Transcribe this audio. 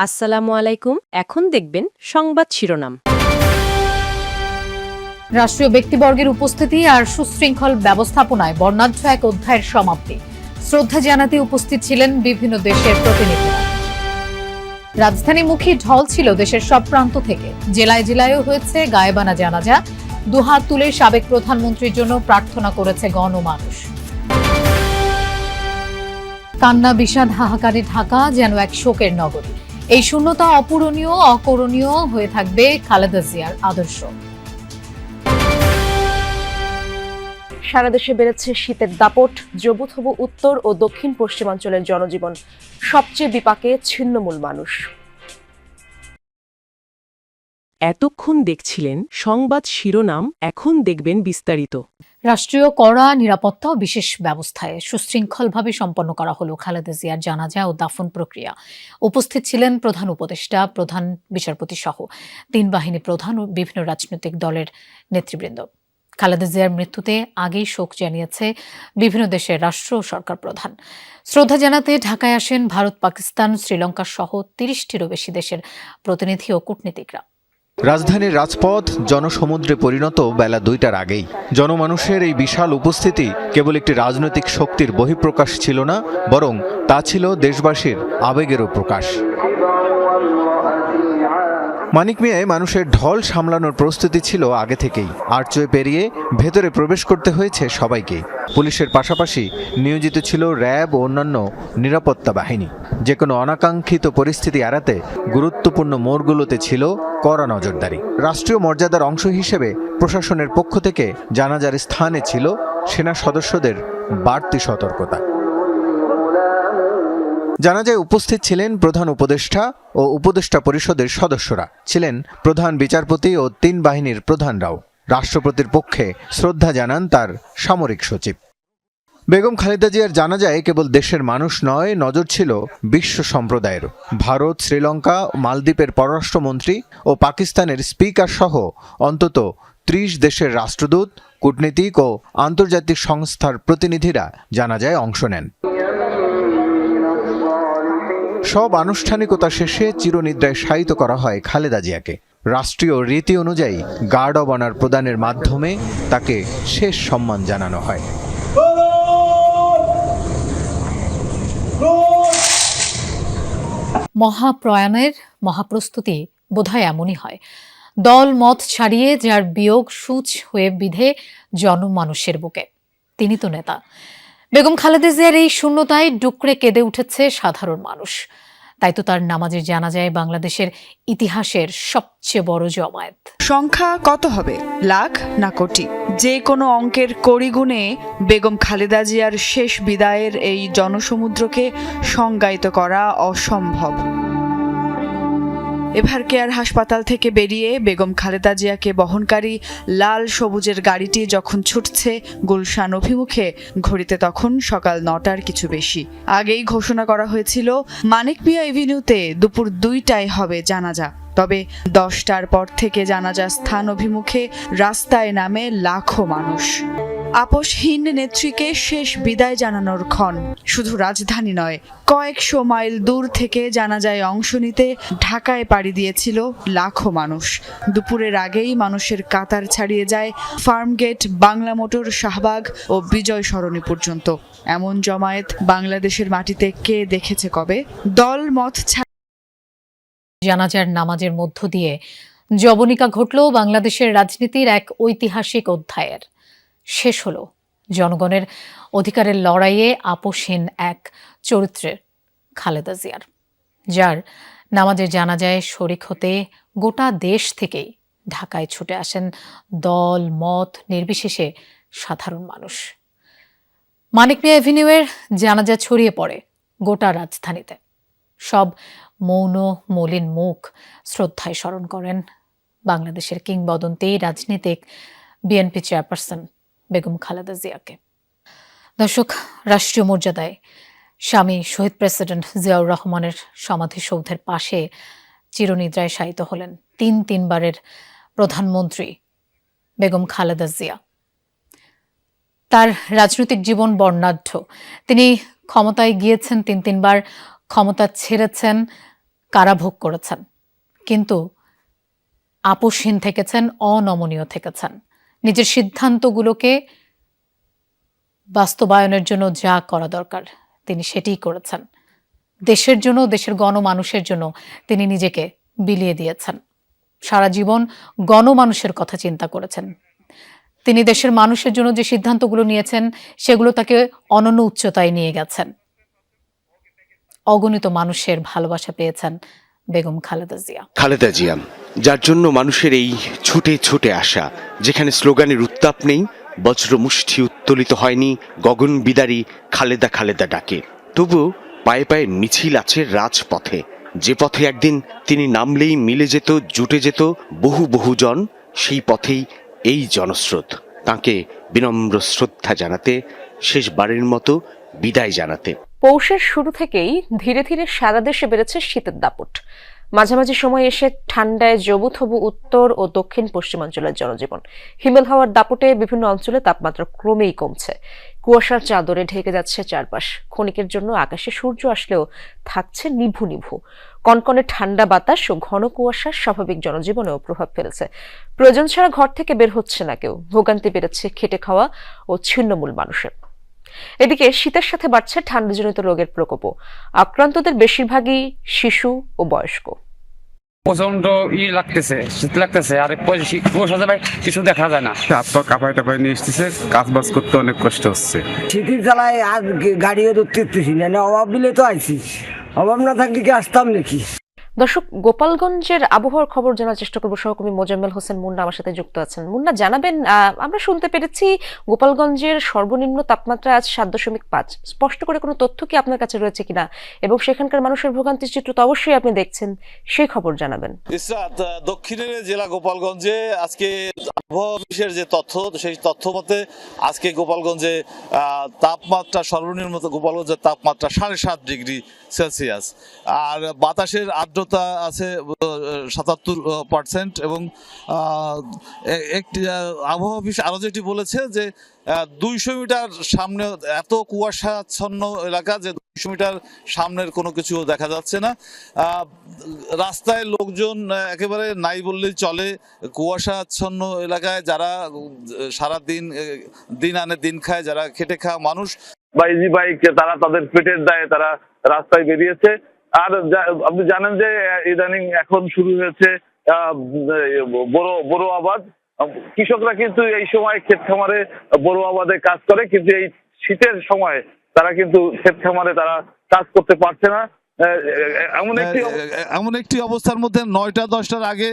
আসসালামু আলাইকুম। এখন দেখবেন সংবাদ শিরোনাম। রাষ্ট্রীয় ব্যক্তিবর্গের উপস্থিতি আর সুশৃঙ্খল ব্যবস্থাপনায় বর্ণাঢ্য এক অধ্যায়ের সমাপ্তি। শ্রদ্ধা জানাতে উপস্থিত ছিলেন বিভিন্ন দেশের প্রতিনিধিরা। রাজধানীমুখী ঢল ছিল দেশের সব প্রান্ত থেকে। জেলায় জেলায়ও হয়েছে গায়েবানা জানাজা। দুহাত তুলে সাবেক প্রধানমন্ত্রীর জন্য প্রার্থনা করেছে গণমানুষ। কান্না বিষাদ হাহাকারে ঢাকা যেন এক শোকের নগরী। এই শূন্যতা অপূরণীয়, অকরণীয় হয়ে থাকবে খালেদা জিয়ার আদর্শ। সারা দেশে বেড়েছে শীতের দাপট। জবুথবু উত্তর ও দক্ষিণ পশ্চিমাঞ্চলের জনজীবন। সবচেয়ে বিপাকে ছিন্নমূল মানুষ। এতক্ষণ দেখছিলেন সংবাদ শিরোনাম, এখন দেখবেন বিস্তারিত। রাষ্ট্রীয় কড়া নিরাপত্তা ও বিশেষ ব্যবস্থায় সুশৃঙ্খলভাবে সম্পন্ন করা হলো খালেদা জিয়ার জানাজা ও দাফন প্রক্রিয়া। উপস্থিত ছিলেন প্রধান উপদেষ্টা, প্রধান বিচারপতি সহ 3 বাহিনী প্রধান ও বিভিন্ন রাজনৈতিক দলের নেতৃবৃন্দ। খালেদা জিয়ার মৃত্যুতে আগেই শোক জানিয়েছে বিভিন্ন দেশের রাষ্ট্র ও সরকার প্রধান। শ্রদ্ধা জানাতে ঢাকায় আসেন ভারত, পাকিস্তান, শ্রীলঙ্কা সহ 30টিরও বেশি দেশের প্রতিনিধি ও কূটনীতিকরা। রাজধানীর রাজপথ জনসমুদ্রে পরিণত বেলা 2টার আগেই। জনমানুষের এই বিশাল উপস্থিতি কেবল একটি রাজনৈতিক শক্তির বহিঃপ্রকাশ ছিল না, বরং তা ছিল দেশবাসীর আবেগেরও প্রকাশ। মানিক মিয়ায় মানুষের ঢল সামলানোর প্রস্তুতি ছিল আগে থেকেই। আর্চওয়ে পেরিয়ে ভেতরে প্রবেশ করতে হয়েছে সবাইকে। পুলিশের পাশাপাশি নিয়োজিত ছিল র্যাব ও অন্যান্য নিরাপত্তা বাহিনী। যে কোনো অনাকাঙ্ক্ষিত পরিস্থিতি এড়াতে গুরুত্বপূর্ণ মোড়গুলোতে ছিল কড়া নজরদারি। রাষ্ট্রীয় মর্যাদার অংশ হিসেবে প্রশাসনের পক্ষ থেকে জানাজার স্থানে ছিল সেনা সদস্যদের বাড়তি সতর্কতা। জানাজায় উপস্থিত ছিলেন প্রধান উপদেষ্টা ও উপদেষ্টা পরিষদের সদস্যরা, ছিলেন প্রধান বিচারপতি ও 3 বাহিনীর প্রধানরাও। রাষ্ট্রপতির পক্ষে শ্রদ্ধা জানান তার সামরিক সচিব। বেগম খালেদা জিয়ার জানাজায় কেবল দেশের মানুষ নয়, নজর ছিল বিশ্ব সম্প্রদায়েরও। ভারত, শ্রীলঙ্কা, মালদ্বীপের পররাষ্ট্রমন্ত্রী ও পাকিস্তানের স্পিকার সহ অন্তত 30 দেশের রাষ্ট্রদূত, কূটনীতিক ও আন্তর্জাতিক সংস্থার প্রতিনিধিরা জানাজায় অংশ নেন। সব আনুষ্ঠানিকতা শেষে চিরনিদ্রায় শায়িত করা হয় খালেদা জিয়াকে। রাষ্ট্রীয় রীতি অনুযায়ী গার্ড অব অনার প্রদানের মাধ্যমে তাকে শেষ সম্মান জানানো হয়। মহাপ্রয়াণের মহাপ্রস্তুতি বোধহয় এমনই হয়। দল মত ছাড়িয়ে যার বিয়োগ সূচ হয়ে বিধে জনমানুষের বুকে। তিনি তো নেতা। বেগম খালেদা জিয়ার এই শূন্যতায় ডুকরে কেঁদে উঠেছে সাধারণ মানুষ। তাই তো তার নামাজের জানাজায় বাংলাদেশের ইতিহাসের সবচেয়ে বড় জমায়েত। সংখ্যা কত হবে? লাখ না কোটি? যে কোনো অঙ্কের কড়িগুণে বেগম খালেদা জিয়ার শেষ বিদায়ের এই জনসমুদ্রকে সংজ্ঞায়িত করা অসম্ভব। এভার কেয়ার হাসপাতাল থেকে বেরিয়ে বেগম খালেদা জিয়াকে বহনকারী লাল সবুজের গাড়িটি যখন ছুটছে গুলশান অভিমুখে, ঘড়িতে তখন সকাল 9টার কিছু বেশি। আগেই ঘোষণা করা হয়েছিল মানিক মিয়া এভিনিউতে দুপুর 2টায় হবে জানাজা। তবে 10টার পর থেকে জানাজা স্থান অভিমুখে রাস্তায় নামে লাখো মানুষ। আপোষহীন নেত্রীকে শেষ বিদায় জানানোর ক্ষণ। শুধু রাজধানী নয়, কয়েকশো মাইল দূর থেকে জানাজায় অংশ নিতে ঢাকায় পাড়ি দিয়েছিল লাখো মানুষ। দুপুরের আগেই মানুষের কাতার ছাড়িয়ে যায় ফার্মগেট, বাংলা মোটর, শাহবাগ ও বিজয় সরণি পর্যন্ত। এমন জমায়েত বাংলাদেশের মাটিতে কে দেখেছে কবে? দল মত জানাজার নামাজের মধ্য দিয়ে জবনিকা ঘটল বাংলাদেশের রাজনীতির এক ঐতিহাসিক অধ্যায়ের। শেষ হলো জনগণের অধিকারের লড়াইয়ে আপোষহীন এক চরিত্রের খালেদা জিয়ার, যার নামাজের জানাজায় শরিক হতে গোটা দেশ থেকেই ঢাকায় ছুটে আসেন দল মত নির্বিশেষে সাধারণ মানুষ। মানিক মিয়া এভিনিউয়ের জানাজা ছড়িয়ে পড়ে গোটা রাজধানীতে। সব মৌন মলিন মুখ শ্রদ্ধায় স্মরণ করেন বাংলাদেশের কিংবদন্তি রাজনীতিক বিএনপি চেয়ারপারসন বেগম খালেদা জিয়াকে। দর্শক, রাষ্ট্রীয় মর্যাদায় স্বামী শহীদ প্রেসিডেন্ট জিয়াউর রহমানের সমাধিসৌধের পাশে চিরনিদ্রায় শায়িত হলেন 3বারের প্রধানমন্ত্রী বেগম খালেদা জিয়া। তার রাজনৈতিক জীবন বর্ণাঢ্য। তিনি ক্ষমতায় গিয়েছেন 3বার, ক্ষমতা ছেড়েছেন, কারাভোগ করেছেন, কিন্তু আপোষহীন থেকেছেন, অনমনীয় থেকেছেন। নিজের সিদ্ধান্তগুলোকে বাস্তবায়নের জন্য যা করা দরকার তিনি সেটিই করেছেন। দেশের জন্য, দেশের গণমানুষের জন্য তিনি নিজেকে বিলিয়ে দিয়েছেন। সারা জীবন গণমানুষের কথা চিন্তা করেছেন। তিনি দেশের মানুষের জন্য যে সিদ্ধান্তগুলো নিয়েছেন সেগুলো তাকে অনন্য উচ্চতায় নিয়ে গেছেন। অগণিত মানুষের ভালোবাসা পেয়েছেন বেগম খালেদা জিয়া। খালেদা জিয়া, যার জন্য মানুষের এই ছুটে ছুটে আসা, যেখানে স্লোগানের উত্তাপ নেই, বজ্রমুষ্টি উত্তোলিত হয়নি গগন বিদারী খালেদা খালেদা ডাকে, তবু পায়ে পায়ে মিছিল আছে রাজপথে, যে পথে একদিন তিনি নামলেই মিলে যেত, জুটে যেত বহু বহুজন, সেই পথেই এই জনস্রোত। তাকে বিনম্র শ্রদ্ধা জানাতে, শেষবারের মতো বিদায় জানাতে। পৌষের শুরু থেকেই ধীরে ধীরে সারা দেশে বেড়েছে শীতের দাপট। মাঝামাঝি সময় এসে ঠান্ডায় জবুথবু উত্তর ও দক্ষিণ পশ্চিমাঞ্চলের জনজীবন। হিমেল হাওয়ার দাপটে বিভিন্ন অঞ্চলে তাপমাত্রা ক্রমেই কমছে। কুয়াশার চাদরে ঢেকে যাচ্ছে চারপাশ। ক্ষণিকের জন্য আকাশে সূর্য আসলেও থাকছে নিভু নিভু। কনকনে ঠান্ডা বাতাস ও ঘন কুয়াশা স্বাভাবিক জনজীবনেও প্রভাব ফেলেছে। প্রয়োজন ছাড়া ঘর থেকে বের হচ্ছে না কেউ। ভোগান্তি বেড়েছে খেটে খাওয়া ও ছিন্নমূল মানুষের। এদিকে শীতের সাথে বাড়ছে ঠান্ডাজনিত রোগের প্রকোপও। আক্রান্তদের বেশিরভাগই শিশু ও বয়স্ক। প্রচন্ড লাগতেছে, শীত লাগতেছে, আর কুয়াশা ভাই কিছু দেখা যায় না। হাত পা কাঁপায় টাপায় নিয়ে এসতেছে, কাজ বাজ করতে অনেক কষ্ট হচ্ছে। শীতের জ্বালায় আর গাড়িও ধরতেছি না, অভাব দিলে তো আইছি, অভাব না থাকলে কি আসতাম নাকি। দর্শক, গোপালগঞ্জের আবহাওয়ার খবর জানার চেষ্টা করব। সহকর্মী মোজাম্মেল হোসেন মুন্না আমার সাথে যুক্ত আছেন। মুন্না, জানাবেন, আমরা শুনতে পেরেছি গোপালগঞ্জের সর্বনিম্ন তাপমাত্রা আজ 7.5। স্পষ্ট করে কোনো তথ্য কি আপনার কাছে রয়েছে কিনা, এবং সেখানকার মানুষের ভোগান্তির চিত্র তো অবশ্যই আপনি দেখছেন, সেই খবর জানাবেন। ইসরাত, দক্ষিণের জেলা গোপালগঞ্জে আজকে আবহাওয়া অফিসের যে তথ্য, সেই তথ্য মতে আজকে গোপালগঞ্জে তাপমাত্রা সর্বনিম্ন গোপালগঞ্জের তাপমাত্রা 7.5 ডিগ্রি সেলসিয়াস, আর বাতাসের আর্দ্রতা আছে 77%। এবং একটি আবহাওয়া অফিস আরো যেটি বলেছে যে 200 মিটার সামনে এত কুয়াশাচ্ছন্ন এলাকা যে 200 মিটার সামনের কোনো কিছু দেখা যাচ্ছে না। রাস্তায় লোকজন একেবারে নাই বললেই চলে। কুয়াশাচ্ছন্ন এলাকায় যারা সারা দিন আনে দিন খায়, যারা খেটে খাওয়া মানুষ, বাইজি বাইক, তারা তাদের পেটের দায়ে তারা রাস্তায় বেরিয়েছে। আর আপনি জানেন যে ইদানিং এখন শুরু হয়েছে বড় আবাদ। কৃষকরা কিন্তু এই সময় ক্ষেত খামারে বড় আবাদে কাজ করে, কিন্তু এই শীতের সময় তারা কিন্তু ক্ষেত খামারে তারা কাজ করতে পারছে না। এমন একটি অবস্থার মধ্যে 9টা 10টার আগে